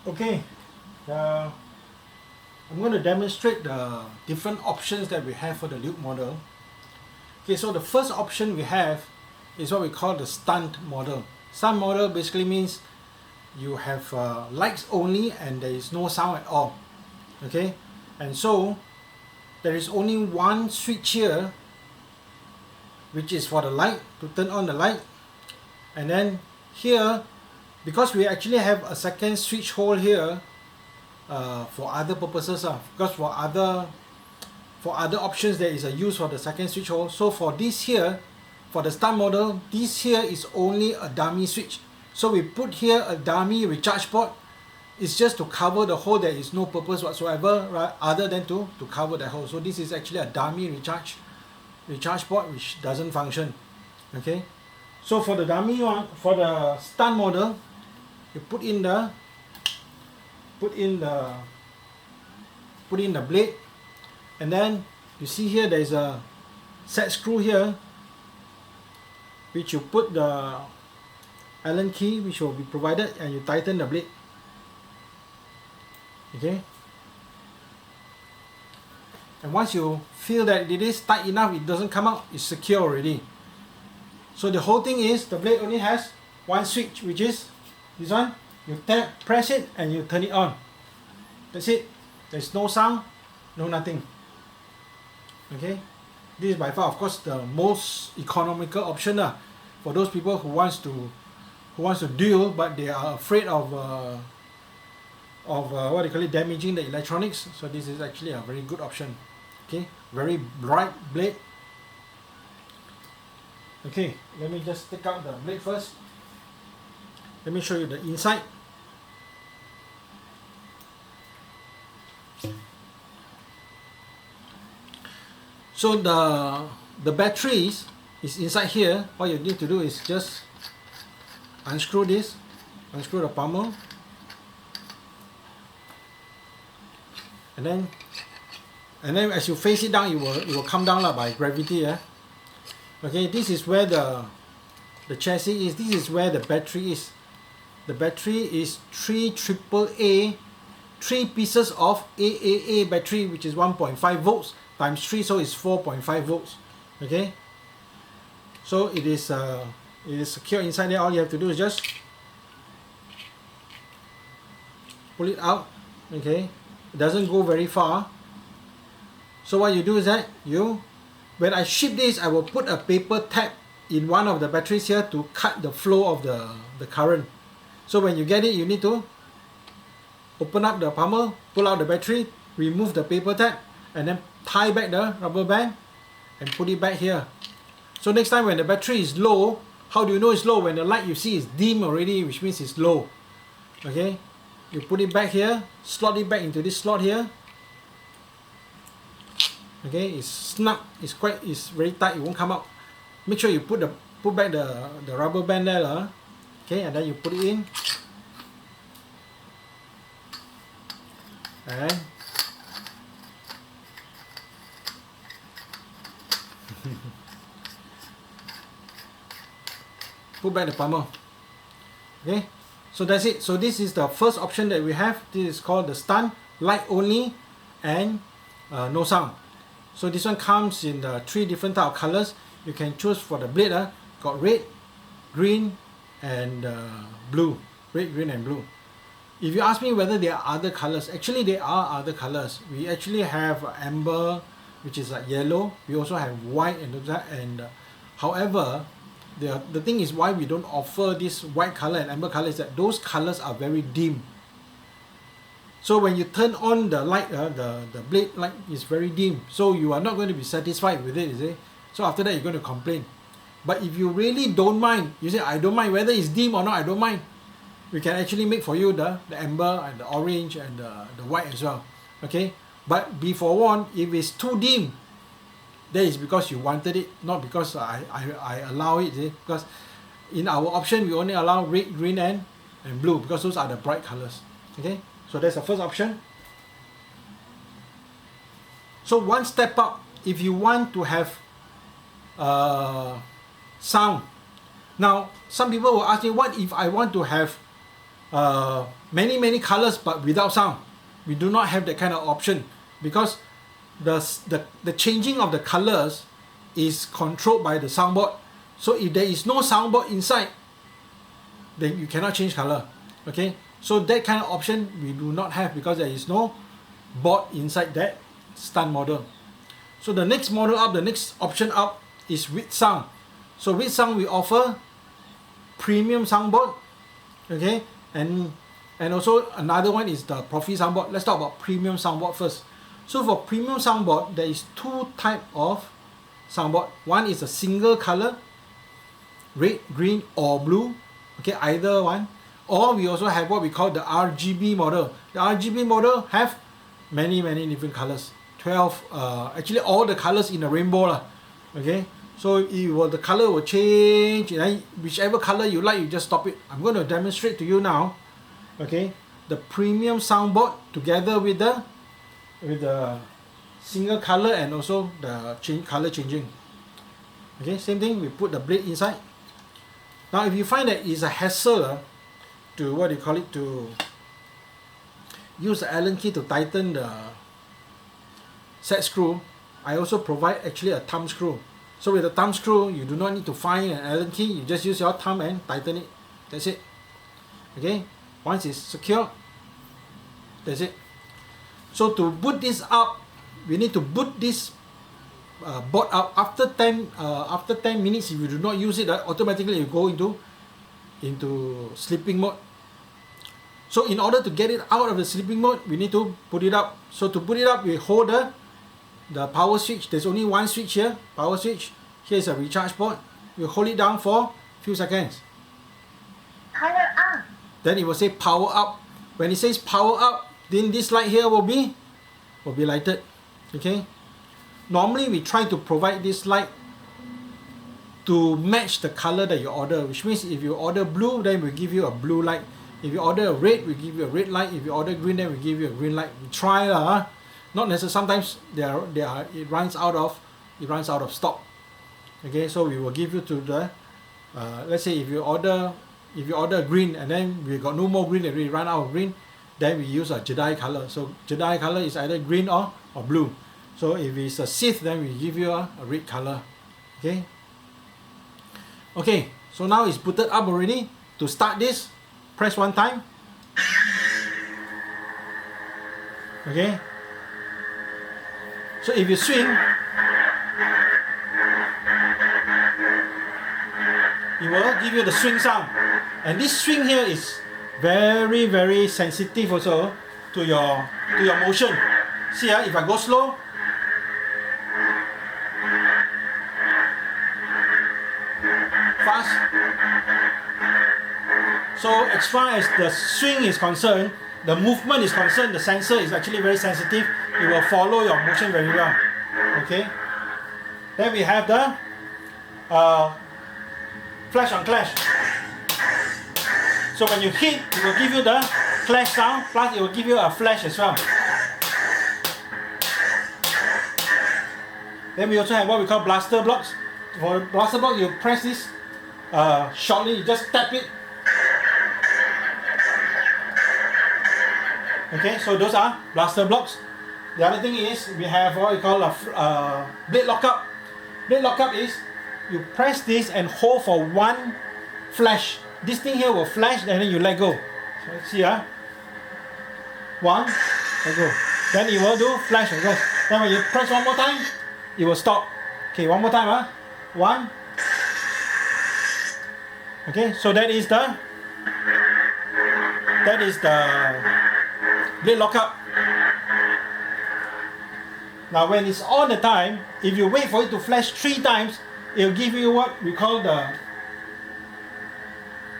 Okay, I'm going to demonstrate the different options that we have for the Luke model. Okay, so the first option we have is what we call the Stunt model. Stunt model basically means you have lights only and there is no sound at all. Okay, and so there is only one switch here, which is for the light, to turn on the light. And then here, because we actually have a second switch hole here for other purposes, because for other options there is a use for the second switch hole. So for this here, for the Stunt model, this here is only a dummy switch. So we put here a dummy recharge port. It's just to cover the hole. There is no purpose whatsoever, right, other than to cover the hole. So this is actually a dummy recharge port which doesn't function. Okay, so for the dummy one, for the Stunt model, you put in the blade, and then you see here there is a set screw here which you put the Allen key, which will be provided, and you tighten the blade. Okay, and once you feel that it is tight enough, it doesn't come out, it's secure already. So the whole thing is, the blade only has one switch, which is this one. You press it and you turn it on. That's it. There's no sound, no nothing. Okay, this is by far, of course, the most economical option for those people who wants to duel, but they are afraid of what they call it, damaging the electronics. So this is actually a very good option. Okay, very bright blade. Okay, let me just take out the blade first. Let me show you the inside. So the batteries is inside here. What you need to do is just unscrew this, unscrew the pommel, and then as you face it down, it will come down by gravity. Okay, this is where the chassis is. This is where the battery is. The battery is 3 AAA, 3 pieces of AAA battery, which is 1.5 volts times 3, so it's 4.5 volts. Okay, so it is secure inside there. All you have to do is just pull it out. Okay, it doesn't go very far. So what you do is that when I ship this, I will put a paper tap in one of the batteries here to cut the flow of the current. So when you get it, you need to open up the pommel, pull out the battery, remove the paper tap, and then tie back the rubber band and put it back here. So next time when the battery is low, how do you know it's low? When the light you see is dim already, which means it's low. Okay, you put it back here, slot it back into this slot here. Okay, it's snug, it's very tight, it won't come out. Make sure you put back the rubber band there. Okay, and then you put it in, and put back the pommel. Okay, so that's it. So this is the first option that we have. This is called the Stunt, light only and no sound. So this one comes in the 3 different type of colors. You can choose for the blade. Got red, green, and blue. Red, green, and blue. If you ask me whether there are other colors, actually there are other colors. We actually have amber, which is like yellow. We also have white and however, the thing is why we don't offer this white color and amber color is that those colors are very dim. So when you turn on the light, the blade light is very dim. So you are not going to be satisfied with it, you see. So after that you're going to complain. But if you really don't mind, you say, I don't mind whether it's dim or not, I don't mind. We can actually make for you the amber and the orange and the white as well. Okay? But be forewarned, if it's too dim, that is because you wanted it, not because I allow it. See? Because in our option, we only allow red, green, and blue, because those are the bright colors. Okay? So that's the first option. So one step up, if you want to have sound. Now, some people will ask me, what if I want to have many colors but without sound. We do not have that kind of option because the changing of the colors is controlled by the soundboard. So if there is no soundboard inside, then you cannot change color. Okay, so that kind of option we do not have because there is no board inside that Stunt model. So the next model up, the next option up is with sound. So with sound we offer premium soundboard, okay, and also another one is the Proffie soundboard. Let's talk about premium soundboard first. So for premium soundboard, there is two type of soundboard. One is a single color, red, green or blue, okay, either one. Or we also have what we call the RGB model. The RGB model have many different colors. 12, actually all the colors in the rainbow lah. Okay, so the color will change, and whichever color you like, you just stop it. I'm going to demonstrate to you now. Okay, the premium soundboard together with the single color and also the color changing. Okay, same thing. We put the blade inside. Now, if you find that it's a hassle to what do you call it, to use the Allen key to tighten the set screw, I also provide actually a thumb screw. So with the thumb screw, you do not need to find an Allen key. You just use your thumb and tighten it. That's it. Okay. Once it's secure, that's it. So to boot this up, we need to boot this board up after 10 minutes. If you do not use it, automatically you go into sleeping mode. So in order to get it out of the sleeping mode, we need to put it up. So to put it up, we hold the power switch. There's only one switch here, power switch. Here's a recharge port. You hold it down for a few seconds. Power up. Then it will say power up. When it says power up, then this light here will be lighted. Okay. Normally we try to provide this light to match the color that you order, which means if you order blue, then we give you a blue light. If you order a red, we give you a red light. If you order green, then we give you a green light. We try lah. Not necessarily. Sometimes it runs out of stock. Okay, so we will give you to the let's say if you order green and then we got no more green and we run out of green, then we use a Jedi color. So Jedi color is either green or blue. So if it's a Sith, then we give you a red color. Okay. Okay, so now it's booted up already. To start this, press one time. Okay. So if you swing, it will give you the swing sound. And this swing here is very sensitive also to your motion. See, if I go slow, fast. So as far as the swing is concerned, the movement is concerned, the sensor is actually very sensitive. It will follow your motion very well. Okay. Then we have the flash on clash. So when you hit, it will give you the clash sound, plus it will give you a flash as well. Then we also have what we call blaster blocks. For blaster block, you press this shortly, you just tap it. Okay, so those are blaster blocks. The other thing is we have what we call a blade lockup. Blade lockup is you press this and hold for one flash. This thing here will flash and then you let go. So see, one, let go. Then it will do flash and go. Then when you press one more time, it will stop. Okay, one more time. One. Okay, so that is the blade lockup. Now when it's on the time, if you wait for it to flash 3 times, it will give you what we call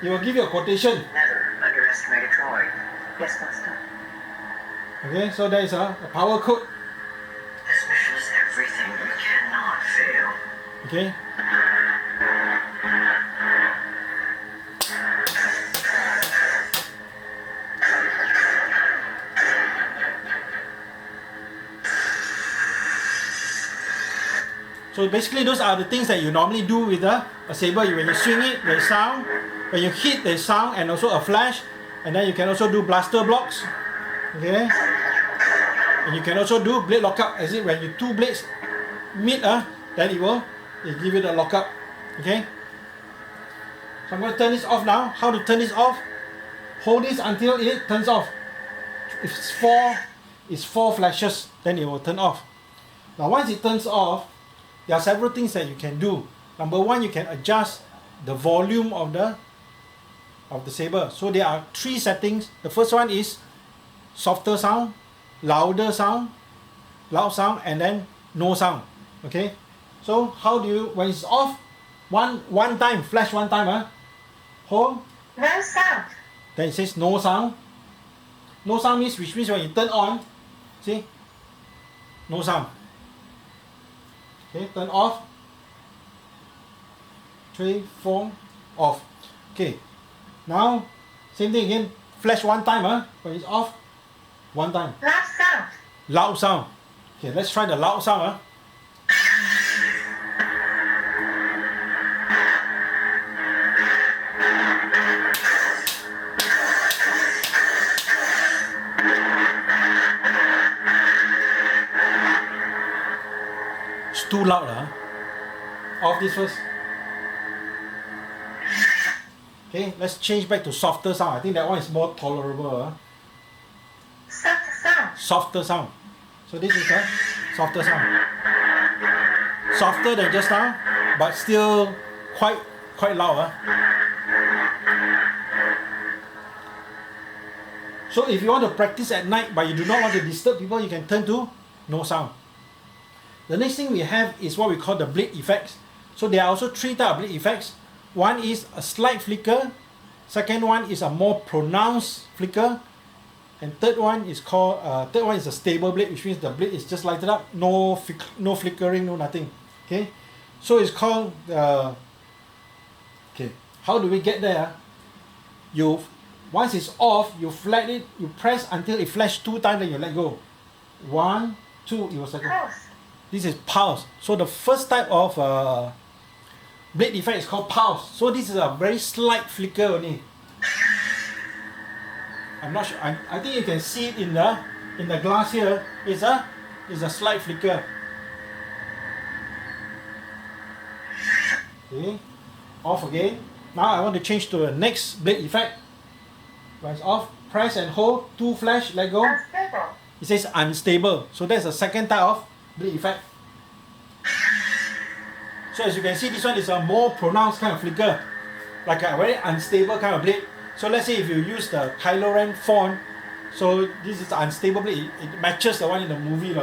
it will give you a quotation. Never underestimate a droid. Yes, Master. Okay, so there is a power code. This mission is everything. We cannot fail. Okay. So basically those are the things that you normally do with a saber. When you swing it, there's sound. When you hit, there's sound and also a flash. And then you can also do blaster blocks. Okay. And you can also do blade lockup, as in when you two blades meet, then it give you the lockup. Okay. So I'm going to turn this off now. How to turn this off? Hold this until it turns off. If it's four flashes, then it will turn off. Now once it turns off, there are several things that you can do. Number one, you can adjust the volume of the saber. So there are 3 settings. The first one is softer sound, louder sound, loud sound, and then no sound. Okay. So how do you, when it's off, one time, flash one time, hold. No sound. Then it says no sound. No sound means, which means when you turn on, see, no sound. Okay, turn off. 3, 4, off. Okay. Now, same thing again. Flash one time, when it's off, one time. Loud sound. Loud sound. Okay, let's try the loud sound, It's too loud, Off this first. Okay, let's change back to softer sound. I think that one is more tolerable. Softer sound. Softer sound. So this is a softer sound. Softer than just now, but still quite loud. So if you want to practice at night but you do not want to disturb people, you can turn to no sound. The next thing we have is what we call the blade effects. So there are also 3 types of blade effects. One is a slight flicker, second one is a more pronounced flicker, and third one is a stable blade, which means the blade is just lighted up, no flickering, no nothing. Okay, so it's called okay. How do we get there? Once it's off, you flat it, you press until it flashes 2 times, then you let go. 1, 2, it was like this is pulse. So the first type of blade effect is called pulse. So this is a very slight flicker only. I'm not sure. I think you can see it in the glass here. It's a slight flicker. Okay, off again. Now I want to change to the next blade effect. When it's off, press and hold, 2 flash, let go. Unstable. It says unstable. So that's the second type of blade effect. So as you can see, this one is a more pronounced kind of flicker, like a very unstable kind of blade. So let's say if you use the Kylo Ren font, so this is the unstable blade, it matches the one in the movie.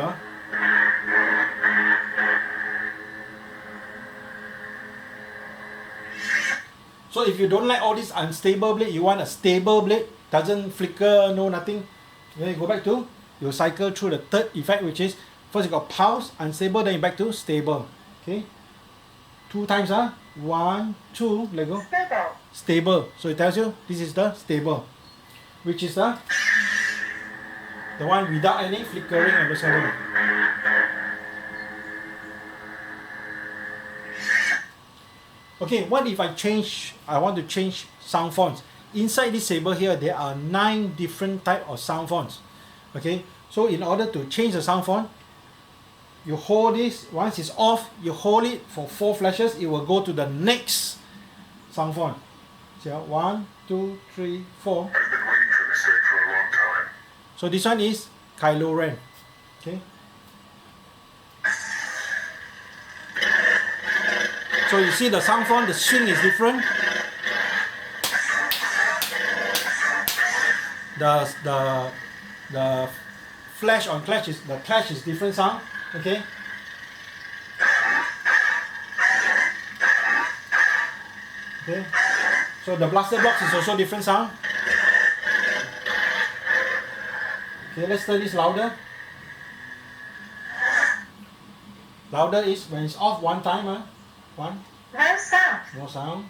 So if you don't like all this unstable blade, you want a stable blade, doesn't flicker, no nothing, then you go back to, you cycle through the third effect, which is, first you got pulse, unstable, then you back to stable. Okay, 2 times, 1, 2, let go. Stable. Stable. So it tells you this is the stable, which is the one without any flickering of the saber. Okay, what if I want to change sound fonts? Inside this saber here, there are 9 different types of sound fonts. Okay, so in order to change the sound font, you hold this, once it's off, you hold it for 4 flashes, it will go to the next sound font. So 1, 2, 3, 4. I've been waiting for this day for a long time. So this one is Kylo Ren. Okay. So you see the sound font, the swing is different. The flash on clash is different sound. Okay. Okay. So the blaster box is also different sound. Okay, let's turn this louder. Louder is when it's off 1 time. 1. No sound. No sound.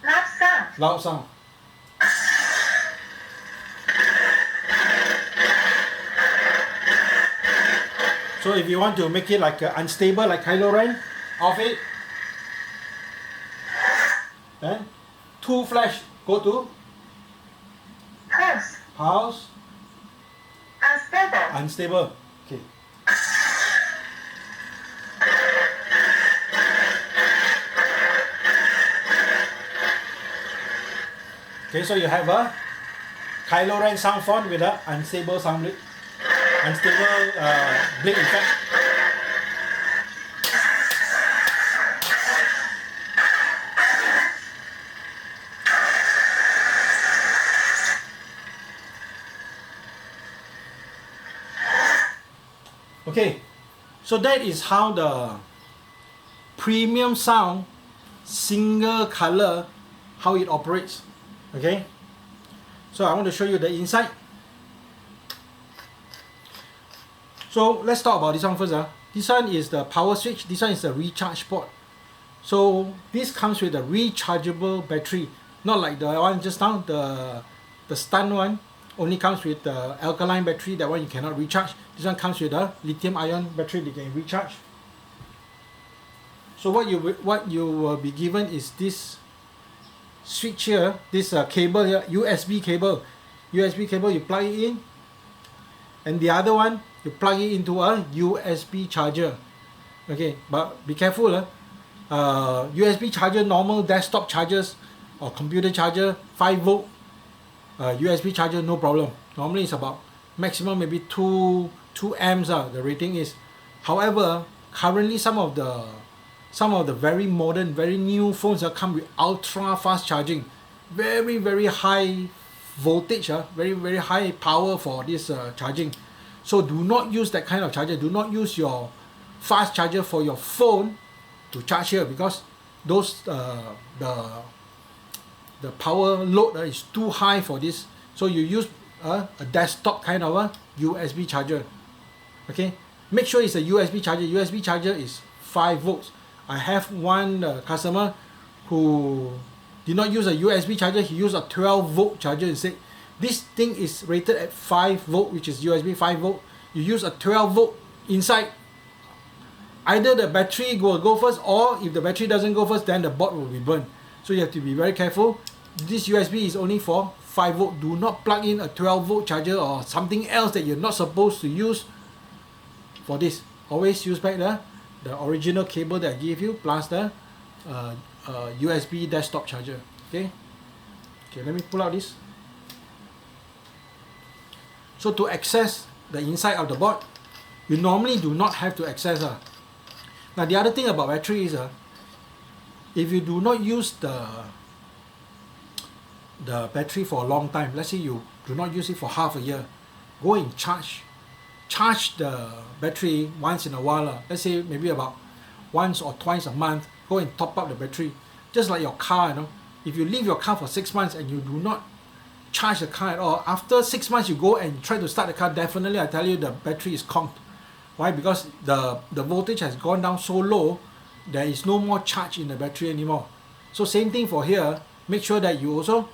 Loud sound. Loud sound. So if you want to make it like unstable like Kylo Ren, off it. Then 2 flash, go to Pulse. Pulse. Unstable. Unstable. Okay. Okay, so you have a Kylo Ren sound font with a unstable sound blade, unstable blade effect. Okay, so that is how the premium sound single color, how it operates. Okay, so I want to show you the inside. So let's talk about this one first. This one is the power switch, this one is the recharge port. So this comes with a rechargeable battery, not like the one just now, the Stunt one only comes with the alkaline battery, that one you cannot recharge. This one comes with a lithium ion battery that you can recharge. So what you will be given is this switch here, this cable here, USB cable. USB cable, you plug it in, and the other one you plug it into a USB charger. Okay, but be careful. USB charger, normal desktop chargers or computer charger, 5 volt USB charger, no problem. Normally it's about maximum maybe 2 amps the rating is. However, currently some of the very modern, very new phones come with ultra fast charging, very high voltage, very high power for this charging. So do not use that kind of charger. Do not use your fast charger for your phone to charge here, because those the power load is too high for this. So you use a desktop kind of a USB charger. Okay, make sure it's a USB charger. USB charger is 5 volts. I have one customer who did not use a USB charger, he used a 12 volt charger instead. This thing is rated at 5 volt, which is USB 5 volt. You use a 12 volt inside. Either the battery will go first, or if the battery doesn't go first, then the board will be burned. So you have to be very careful. This USB is only for 5 volt. Do not plug in a 12 volt charger or something else that you're not supposed to use for this. Always use back the original cable that I gave you, plus the USB desktop charger. Okay, let me pull out this. So to access the inside of the board, you normally do not have to access. Now the other thing about battery is if you do not use the battery for a long time, let's say you do not use it for half a year, go and charge the battery once in a while. Let's say maybe about once or twice a month, go and top up the battery. Just like your car, if you leave your car for 6 months and you do not charge the car at all, after 6 months you go and try to start the car, definitely I tell you the battery is conked. Why? Because the voltage has gone down so low, there is no more charge in the battery anymore. So same thing for here. Make sure that you also,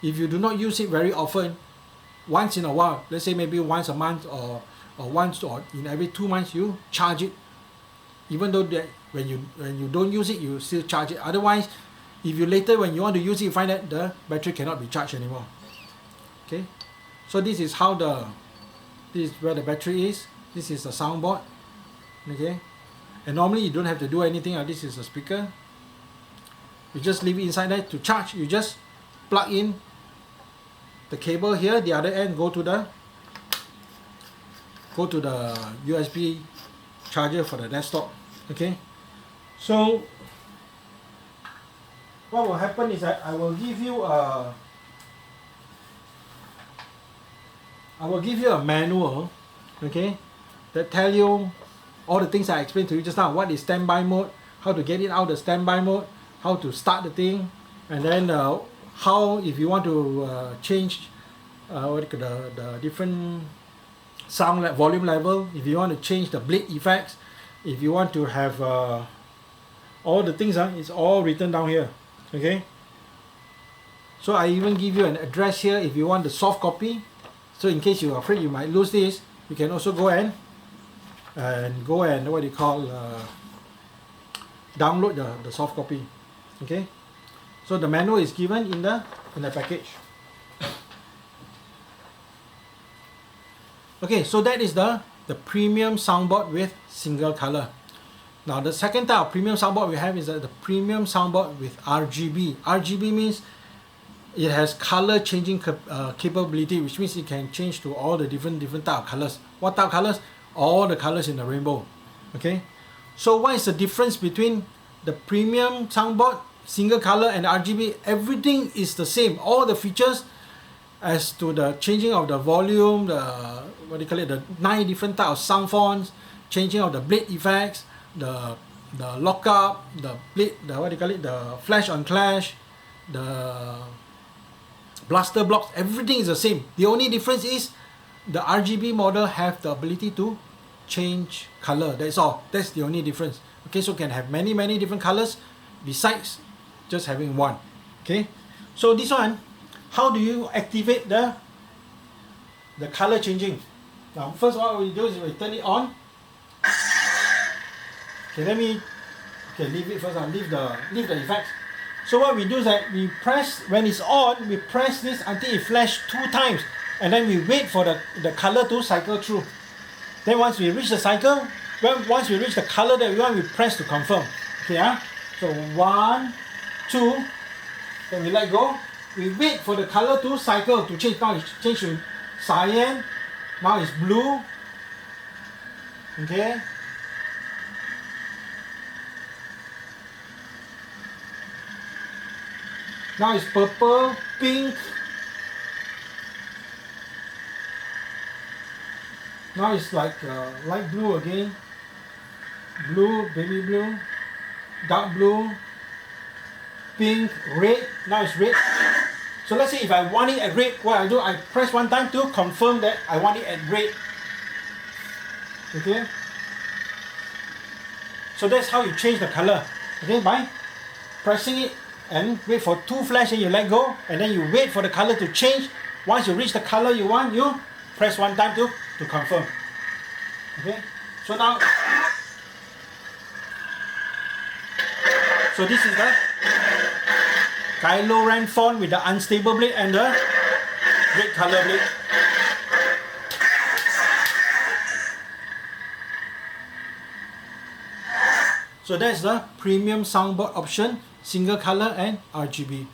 if you do not use it very often, once in a while, let's say maybe once a month or once or in every 2 months, you charge it. Even though that when you don't use it, you still charge it. Otherwise, if you later when you want to use it, you find that the battery cannot be charged anymore. Okay, so this is where the battery is. This is the soundboard. Okay, and normally you don't have to do anything. This is a speaker. You just leave it inside there to charge. You just plug in the cable here. The other end go to the USB charger for the desktop. Okay, so what will happen is that I will give you a manual, okay, that tell you all the things I explained to you just now. What is standby mode, how to get it out of the standby mode, how to start the thing, and then how, if you want to change the different sound volume level, if you want to change the blade effects, if you want to have all the things, it's all written down here. Okay, so I even give you an address here if you want the soft copy. So in case you're afraid you might lose this, you can also go and what do you call, download the soft copy. Okay, so the manual is given in the package. Okay, so that is the premium soundboard with single color. Now the second type of premium soundboard we have is the premium soundboard with RGB. RGB means it has color changing capability, which means it can change to all the different type of colors. What type of colors? All the colors in the rainbow. Okay, so what is the difference between the premium soundboard, single color, and RGB? Everything is the same. All the features as to the changing of the volume, the the 9 different type of sound fonts, changing of the blade effects, the lockup, the blade, the flash on clash, the blaster blocks, everything is the same. The only difference is the RGB model have the ability to change color. That's all. That's the only difference. Okay, so can have many different colors besides just having one. Okay, so this one, how do you activate the color changing? Now first what we do is we turn it on. Okay, leave it first. Leave the effects. So what we do is that we press, when it's on, we press this until it flashes 2 times, and then we wait for the color to cycle through. Then once we reach the cycle, once we reach the color that we want, we press to confirm. Okay, so 1, 2, then we let go. We wait for the color to cycle to change. Now it's changed to cyan. Now it's blue. Okay. Now it's purple, pink. Now it's like light blue again. Blue, baby blue, dark blue, pink, red. Now it's red. So let's say if I want it at red, what I do, I press 1 time to confirm that I want it at red. Okay. So that's how you change the color. Okay, by pressing it and wait for 2 flash and you let go, and then you wait for the color to change. Once you reach the color you want, you press 1 time to confirm. Okay, so now, so this is the Kylo Ren font with the unstable blade and the red color blade. So that's the premium soundboard option, single color and RGB.